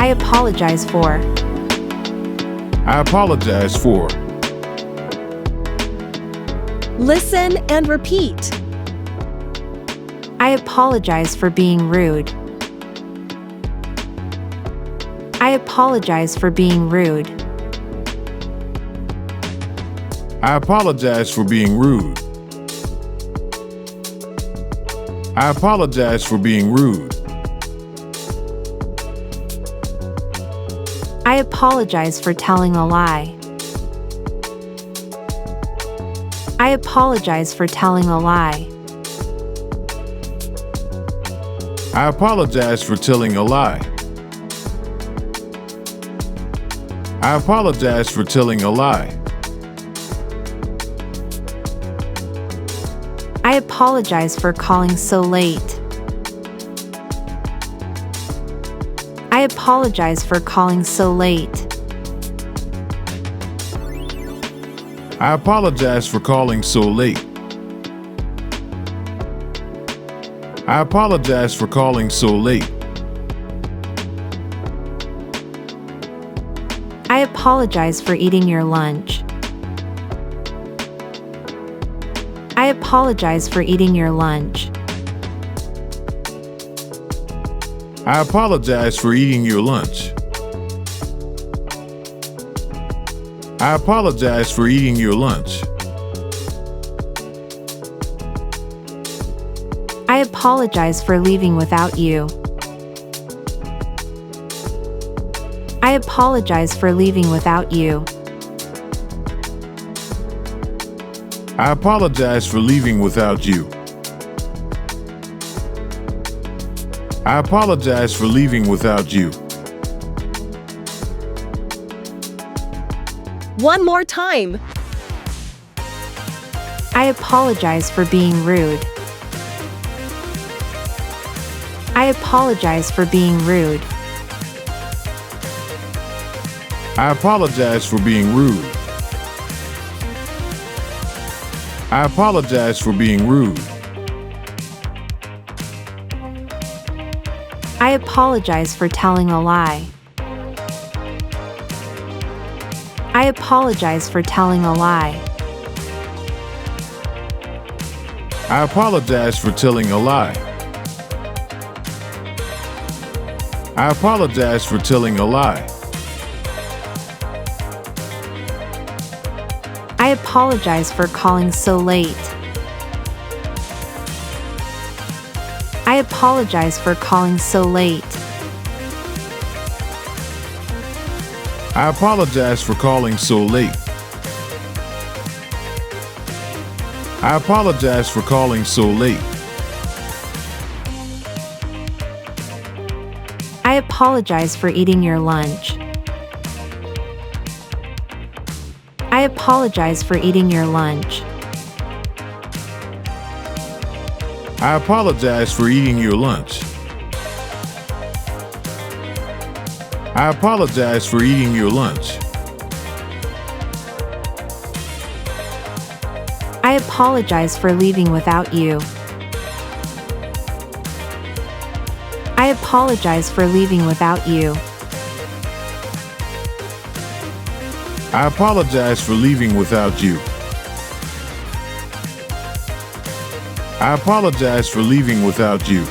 I apologize for. I apologize for. Listen and repeat. I apologize for being rude. I apologize for being rude. I apologize for being rude. I apologize for being rude. I apologize for telling a lie. I apologize for telling a lie. I apologize for telling a lie. I apologize for telling a lie. I apologize for calling so late. I apologize for calling so late. I apologize for calling so late. I apologize for calling so late. I apologize for eating your lunch. I apologize for eating your lunch. I apologize for eating your lunch. I apologize for eating your lunch. I apologize for leaving without you. I apologize for leaving without you. I apologize for leaving without you. I apologize for leaving without you. One more time. I apologize for being rude. I apologize for being rude. I apologize for being rude. I apologize for being rude. I apologize for telling a lie. I apologize for telling a lie. I apologize for telling a lie. I apologize for telling a lie. I apologize for calling so late. I apologize for calling so late. I apologize for calling so late. I apologize for calling so late. I apologize for eating your lunch. I apologize for eating your lunch. I apologize for eating your lunch. I apologize for eating your lunch. I apologize for leaving without you. I apologize for leaving without you. I apologize for leaving without you. I apologize for leaving without you.